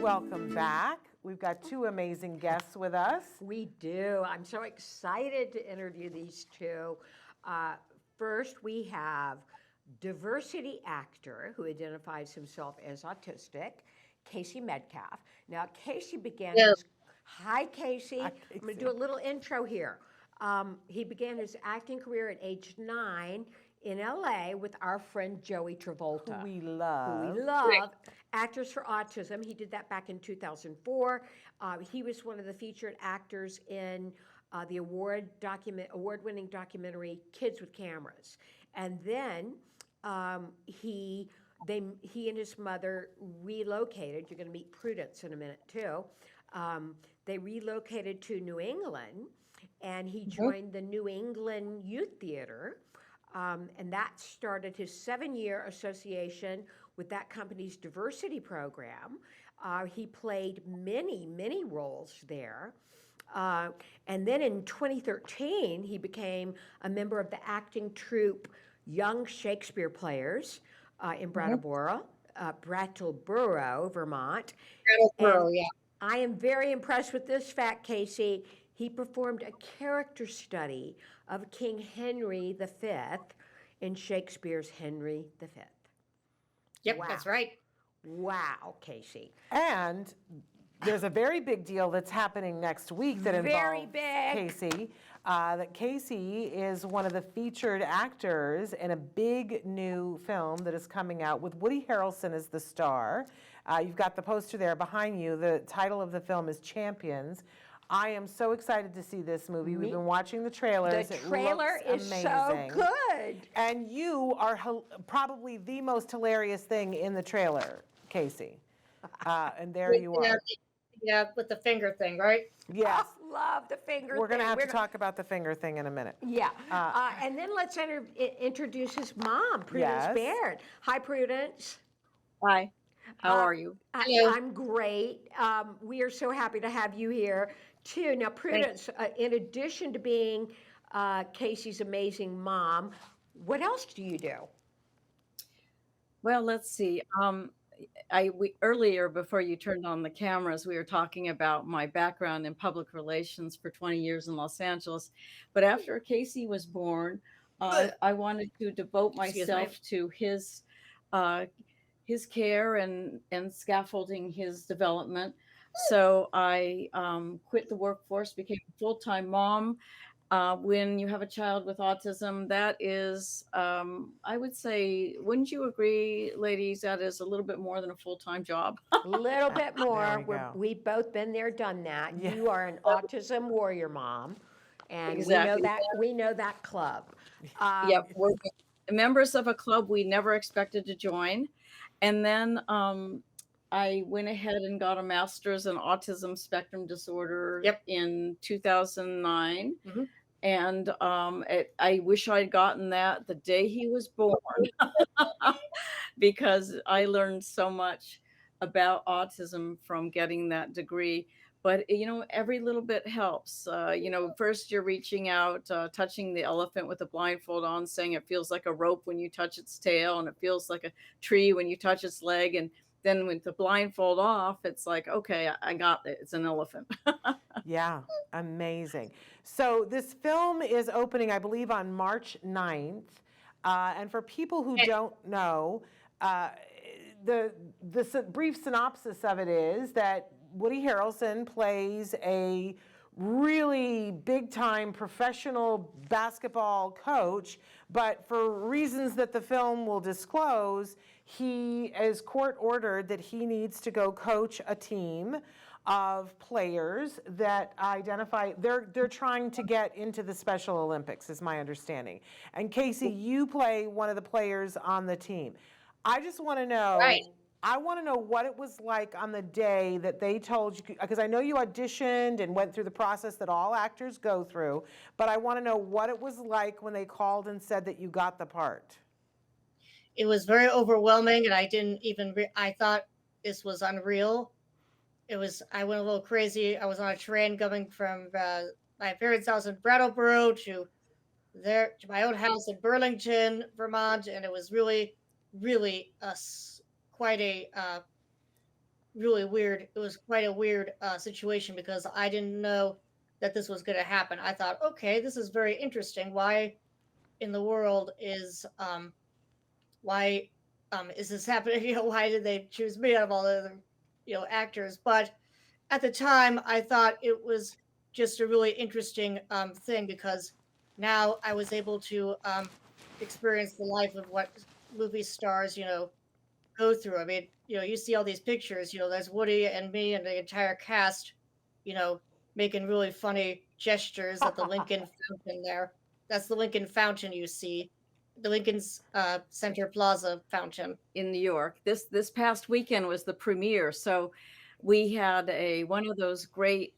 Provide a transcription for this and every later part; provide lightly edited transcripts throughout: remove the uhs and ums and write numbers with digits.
welcome back. We've got two amazing guests with us. We do. I'm so excited to interview these two. First, we have diversity actor who identifies himself as autistic, Casey Metcalfe. Now, Casey began his... Hi, Casey. Hi, I'm going Casey. to do a little intro here. He began his acting career at age 9 in LA with our friend Joey Travolta. Who we love. Actors for Autism. He did that back in 2004. He was one of the featured actors in the award-winning documentary Kids with Cameras. And then he and his mother relocated. You're going to meet Prudence in a minute too. They relocated to New England, and he joined the New England Youth Theater. And that started his 7-year association with that company's diversity program. He played many roles there. And then in 2013, he became a member of the acting troupe Young Shakespeare Players in Brattleboro, Vermont. Brattleboro, yeah. I am very impressed with this fact, Casey. He performed a character study of King Henry V in Shakespeare's Henry V. Yep, Wow. that's right. Wow, Casey. And there's a very big deal that's happening next week that Very involves big. Casey. That Casey is one of the featured actors in a big new film that is coming out with Woody Harrelson as the star. You've got the poster there behind you. The title of the film is Champions. I am so excited to see this movie. We've been watching the trailers. The trailer It looks is amazing. so good. And you are probably the most hilarious thing in the trailer, Casey. And there you are. Yeah, with the finger thing, right? Yes. I love the finger We're going to thing. have to talk about the finger thing in a minute. Yeah. And then let's introduce his mom, Prudence Yes. Baird. Hi, Prudence. Hi, how are you? Hello. I'm great. We are so happy to have you here, too. Now, Prudence, in addition to being Casey's amazing mom, what else do you do? Well, let's see. Earlier, before you turned on the cameras, we were talking about my background in public relations for 20 years in Los Angeles. But after Casey was born, I wanted to devote myself to his care and scaffolding his development. So I quit the workforce, became a full-time mom. When you have a child with autism, that is, I would say, wouldn't you agree, ladies, that is a little bit more than a full-time job? A little bit more. we go. We've both been there, done that. Yeah. You are an autism warrior mom, and Exactly. we know that club. Yep, we're members of a club we never expected to join. And then I went ahead and got a master's in autism spectrum disorder in 2009. Mhm. And I wish I'd gotten that the day he was born because I learned so much about autism from getting that degree. But, every little bit helps. First you're reaching out, touching the elephant with a blindfold on, saying it feels like a rope when you touch its tail, and it feels like a tree when you touch its leg. And then with the blindfold off, it's like, okay, I got it. It's an elephant. Yeah, amazing. So this film is opening, I believe, on March 9th. And for people who don't know, the brief synopsis of it is that Woody Harrelson plays a really big-time professional basketball coach, but for reasons that the film will disclose, he is court-ordered that he needs to go coach a team of players that identify, they're trying to get into the Special Olympics, is my understanding. And Casey, you play one of the players on the team. I just want to know, I want to know what it was like on the day that they told you, because I know you auditioned and went through the process that all actors go through, but I want to know what it was like when they called and said that you got the part. It was very overwhelming, and I didn't even, I thought this was unreal. I went a little crazy. I was on a train going from my parents' house in Brattleboro to my own house in Burlington, Vermont, and it was really, really quite a really weird. It was quite a weird situation because I didn't know that this was going to happen. I thought, okay, this is very interesting. Why in the world why is this happening? Why did they choose me out of all the other actors? But at the time, I thought it was just a really interesting thing because now I was able to experience the life of what movie stars go through. I mean, you see all these pictures, there's Woody and me and the entire cast, you know, making really funny gestures at the Lincoln Fountain there. That's the Lincoln Fountain you see, the Lincoln's Center Plaza fountain. in New York. This past weekend was the premiere, so we had a one of those great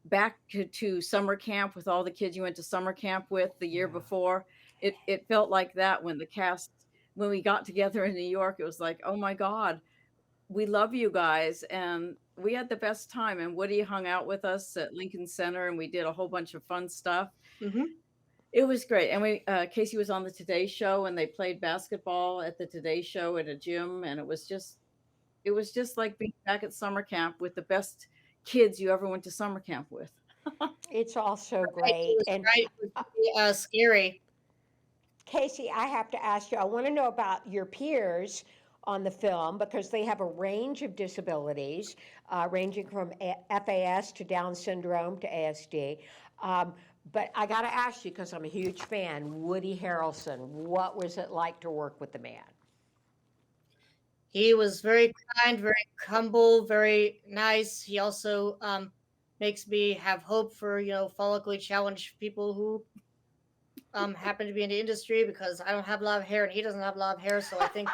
back to summer camp with all the kids you went to summer camp with the year Yeah. before. It felt like that when the cast when we got together in New York. It was like, oh my God, we love you guys, and we had the best time. And Woody hung out with us at Lincoln Center, and we did a whole bunch of fun stuff. Hmm. It was great. And we Casey was on the Today Show, and they played basketball at the Today Show at a gym, and it was just like being back at summer camp with the best kids you ever went to summer camp with. It's also Right, it great. was And right. It was really, scary. Casey, I have to ask you, I want to know about your peers on the film because they have a range of disabilities, ranging from FAS to Down syndrome to ASD. But I got to ask you, because I'm a huge fan, Woody Harrelson, what was it like to work with the man? He was very kind, very humble, very nice. He also makes me have hope for follically challenged people who happen to be in the industry because I don't have a lot of hair and he doesn't have a lot of hair. So I think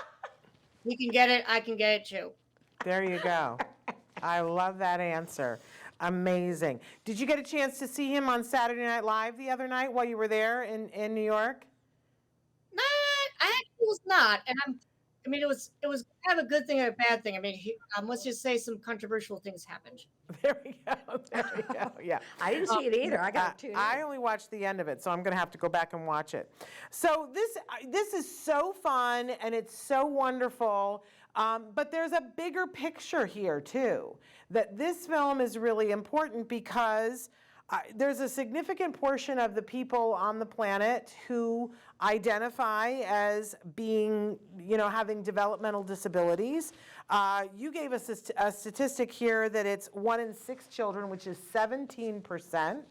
he can get it. I can get it too. There you go. I love that answer. Amazing. Did you get a chance to see him on Saturday Night Live the other night while you were there in New York? Not, I actually was not, and I mean, it was kind of a good thing and a bad thing. I mean, let's just say some controversial things happened. There we go. There we go. Yeah. I didn't see it either. I got to. I only watched the end of it, so I'm going to have to go back and watch it. So this is so fun and it's so wonderful, but there's a bigger picture here too. That this film is really important because there's a significant portion of the people on the planet who identify as being, having developmental disabilities. You gave us a statistic here that it's 1 in 6 children, which is 17%,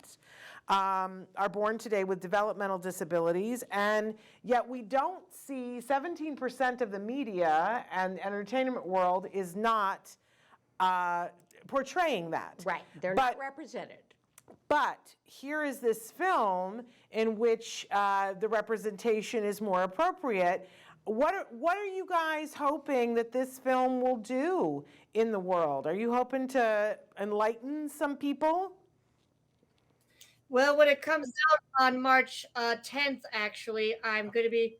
are born today with developmental disabilities, and yet we don't see 17% of the media and entertainment world is not portraying that. Right, they're But- not represented. But here is this film in which the representation is more appropriate. What are you guys hoping that this film will do in the world? Are you hoping to enlighten some people? Well, when it comes out on March 10th, actually, I'm going to be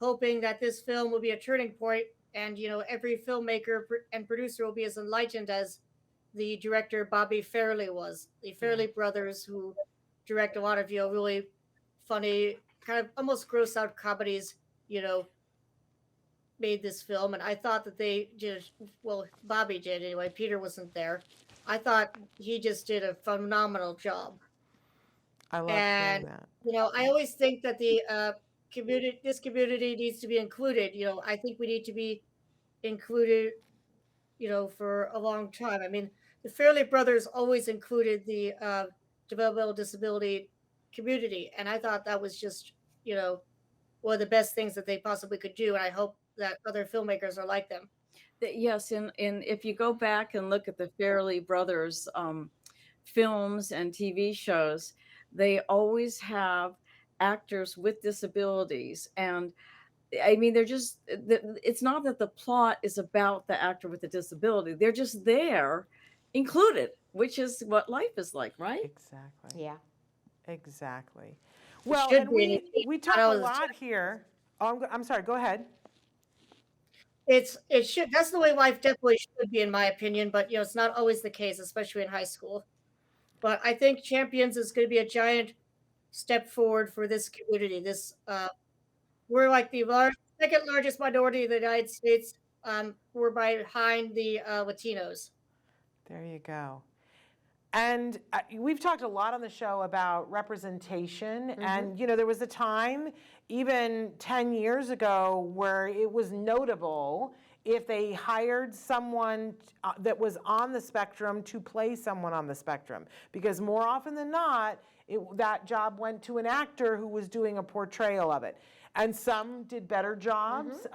hoping that this film will be a turning point, and every filmmaker and producer will be as enlightened as the director Bobby Fairley was. The Fairley brothers, who direct a lot of really funny, kind of almost gross out comedies, made this film, and I thought that they did well. Bobby did anyway. Peter wasn't there. I thought he just did a phenomenal job. I love And hearing that. I always think that the this community needs to be included. I think we need to be included. For a long time. I mean, the Fairley brothers always included the developmental disability community, and I thought that was just one of the best things that they possibly could do. And I hope that other filmmakers are like them. Yes, and if you go back and look at the Fairley Brothers films and TV shows, they always have actors with disabilities. And I mean, it's not that the plot is about the actor with the disability. They're just there, included, which is what life is like, right? Exactly. Yeah. Exactly. Well, should and be. we talk I a was- lot here. Oh, I'm sorry. Go ahead. It should. That's the way life definitely should be, in my opinion. But it's not always the case, especially in high school. But I think Champions is going to be a giant step forward for this community. We're like the second largest minority in the United States. were behind the Latinos. There you go. And we've talked a lot on the show about representation. And, you know, there was a time, even 10 years ago, where it was notable if they hired someone that was on the spectrum to play someone on the spectrum. Because more often than not, that job went to an actor who was doing a portrayal of it. And some did better jobs.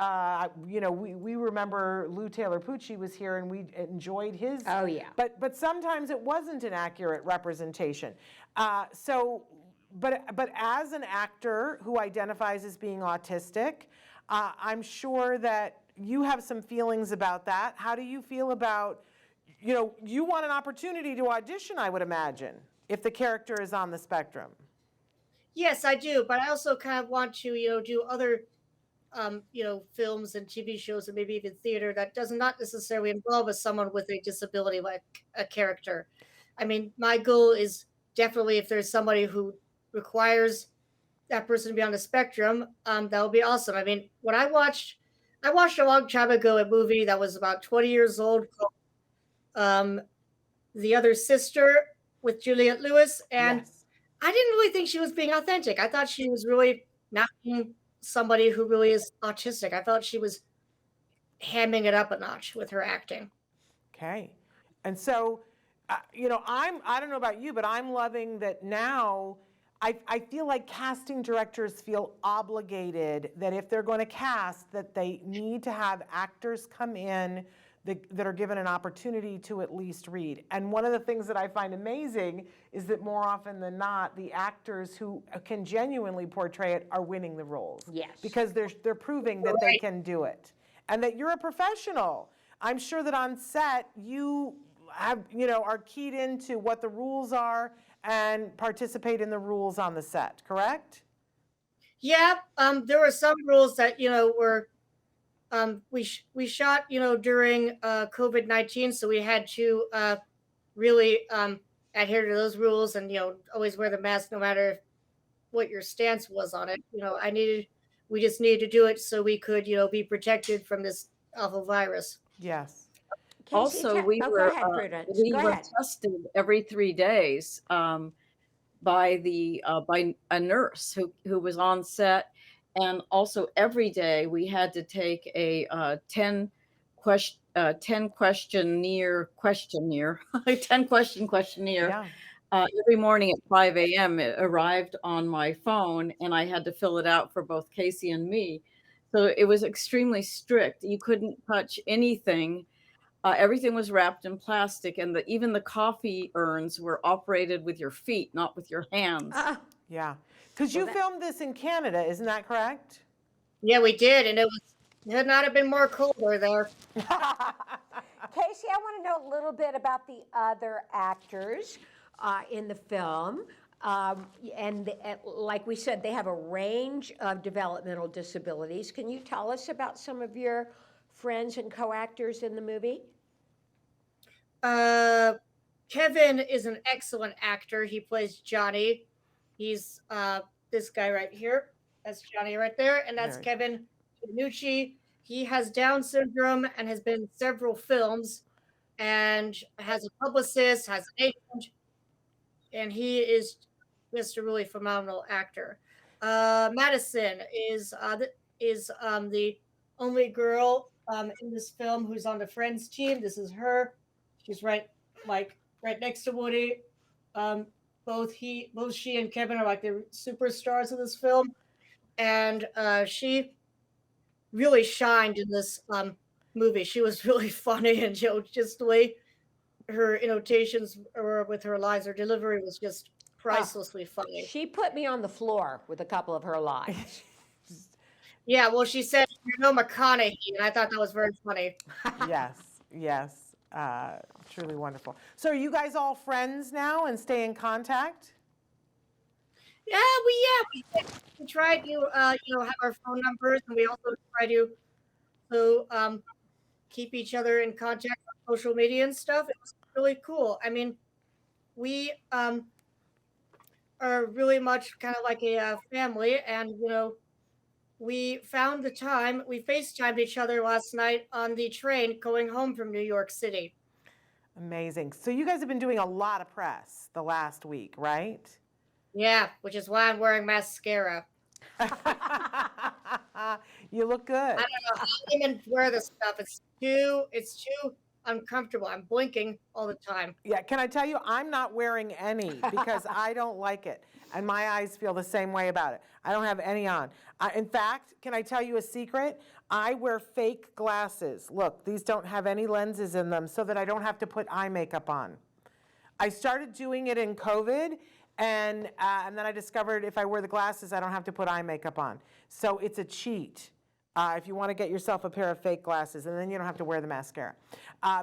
You know, we remember Lou Taylor Pucci was here and we enjoyed his. Oh, yeah. But sometimes it wasn't an accurate representation. But as an actor who identifies as being autistic, I'm sure that you have some feelings about that. How do you feel about, you know, you want an opportunity to audition, I would imagine, if the character is on the spectrum. Yes, I do, but I also kind of want to, do other, films and TV shows and maybe even theater that does not necessarily involve someone with a disability like a character. I mean, my goal is definitely if there's somebody who requires that person to be on the spectrum, that would be awesome. I mean, when I watched a long time ago a movie that was about 20 years old called The Other Sister with Juliette Lewis, and Yes. I didn't really think she was being authentic. I thought she was really not being somebody who really is autistic. I felt she was hamming it up a notch with her acting. Okay. And so, you know, I don't know about you, but I'm loving that now. I feel like casting directors feel obligated that if they're going to cast, that they need to have actors come in that are given an opportunity to at least read. And one of the things that I find amazing is that more often than not, the actors who can genuinely portray it are winning the roles. Yes. Because they're proving that they can do it. And that you're a professional. I'm sure that on set, you have, you know, are keyed into what the rules are and participate in the rules on the set, correct? Yeah, there were some rules that were we shot during COVID-19, so we had to really adhere to those rules and always wear the mask no matter what your stance was on it. We just needed to do it so we could be protected from this awful virus. Yes. Casey, Also, we go were ahead, Prudence. we Go were ahead. tested every 3 days by a nurse who was on set, and also every day we had to take a 10 questionnaire 10 question questionnaire. Yeah. Every morning at 5 a.m. It arrived on my phone, and I had to fill it out for both Casey and me. So it was extremely strict. You couldn't touch anything. Everything was wrapped in plastic, and even the coffee urns were operated with your feet, not with your hands. Yeah. Because you filmed this in Canada, isn't that correct? Yeah, we did, and it had not have been more colder there. Casey, I want to know a little bit about the other actors in the film. Like we said, they have a range of developmental disabilities. Can you tell us about some of your friends and co-actors in the movie? Kevin is an excellent actor. He plays Johnny. He's this guy right here. That's Johnny right there, and that's Right. Kevin Nucci. He has Down syndrome and has been in several films, and has a publicist, has an agent, and he is just a really phenomenal actor. Madison is the only girl in this film who's on the Friends team. This is her. She's right next to Woody. Both she and Kevin are like the superstars of this film, and she really shined in this movie. She was really funny, and just the way her annotations or with her lines, her delivery was just pricelessly funny. She put me on the floor with a couple of her lines. Yeah, well, she said, "You're no McConaughey," and I thought that was very funny. Yes. Truly wonderful. So are you guys all friends now and stay in contact? Yeah, we tried to have our phone numbers, and we also try to keep each other in contact on social media and stuff. It was really cool. I mean, we are really much kind of like a family, and we found the time. We FaceTimed each other last night on the train going home from New York City. Amazing. So you guys have been doing a lot of press the last week, right? Yeah, which is why I'm wearing mascara. You look good. I don't know how women wear this stuff. It's too uncomfortable. I'm blinking all the time. Yeah, can I tell you, I'm not wearing any because I don't like it. And my eyes feel the same way about it. I don't have any on. In fact, can I tell you a secret? I wear fake glasses. Look, these don't have any lenses in them so that I don't have to put eye makeup on. I started doing it in COVID, and then I discovered if I wear the glasses, I don't have to put eye makeup on. So it's a cheat. If you want to get yourself a pair of fake glasses, and then you don't have to wear the mascara.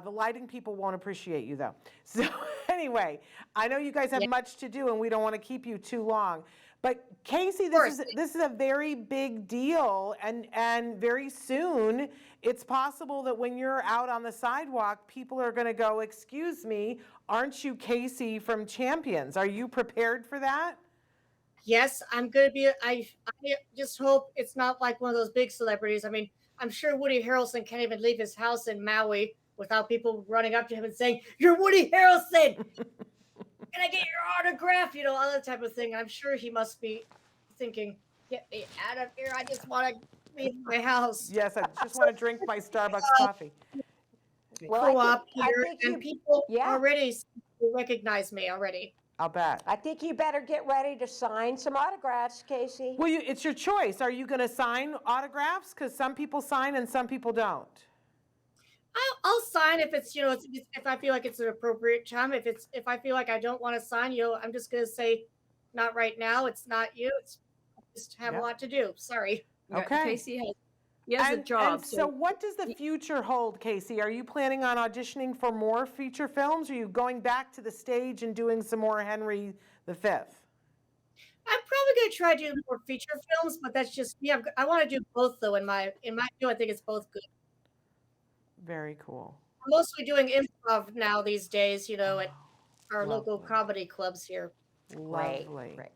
The lighting people won't appreciate you, though. So anyway, I know you guys have much to do, and we don't want to keep you too long. But Casey, this is a very big deal, and very soon it's possible that when you're out on the sidewalk, people are going to go, "Excuse me, aren't you Casey from Champions?" Are you prepared for that? Yes, I'm going to be. I just hope it's not like one of those big celebrities. I mean, I'm sure Woody Harrelson can't even leave his house in Maui without people running up to him and saying, "You're Woody Harrelson. Can I get your autograph?" You know, all that type of thing. I'm sure he must be thinking, "Get me out of here. I just want to leave my house." Yes, I just want to drink my Starbucks coffee. Well, Co-op I here, think and you- people yeah. already recognize me already. I'll bet. I think you better get ready to sign some autographs, Casey. Well, it's your choice. Are you going to sign autographs? Because some people sign and some people don't. I'll sign if it's, if I feel like it's an appropriate time. If I feel like I don't want to sign, I'm just gonna say, not right now. It's not you. I just have a lot to do. Sorry. Yeah, Okay. Casey has a job. And so what does the future hold, Casey? Are you planning on auditioning for more feature films? Or are you going back to the stage and doing some more Henry V? I'm probably gonna try to do more feature films, but that's just me. I want to do both though. In my view, I think it's both good. Very cool. I'm mostly doing improv now these days. At our local Lovely. comedy clubs here. Great, Lovely. great.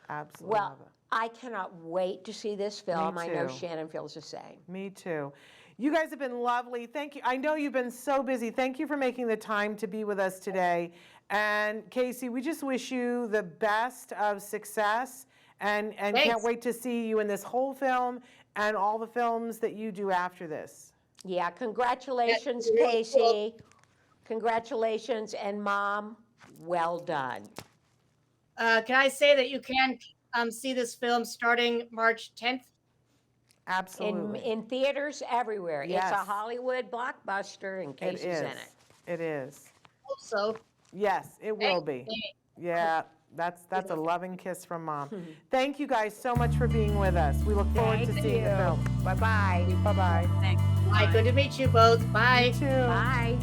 Absolutely Well, love it. I cannot wait to see this film. I know too. Shannon feels the same. Me too. You guys have been lovely. Thank you. I know you've been so busy. Thank you for making the time to be with us today. And Casey, we just wish you the best of success and can't Thanks. wait to see you in this whole film and all the films that you do after this. Yeah, congratulations, Yeah, really cool. Casey. Congratulations, and Mom, well done. Can I say that you can see this film starting March 10th? Absolutely. In theaters everywhere. It's Yes. a Hollywood blockbuster, and It Casey's is. in it. It is. Also, Yes, it will be. Yeah, that's a loving kiss from Mom. Thank you guys so much for being with us. We look forward to Thank seeing the you. film. Bye-bye. Bye-bye. Thanks. Bye. Good to meet you both. Bye. You too. Bye.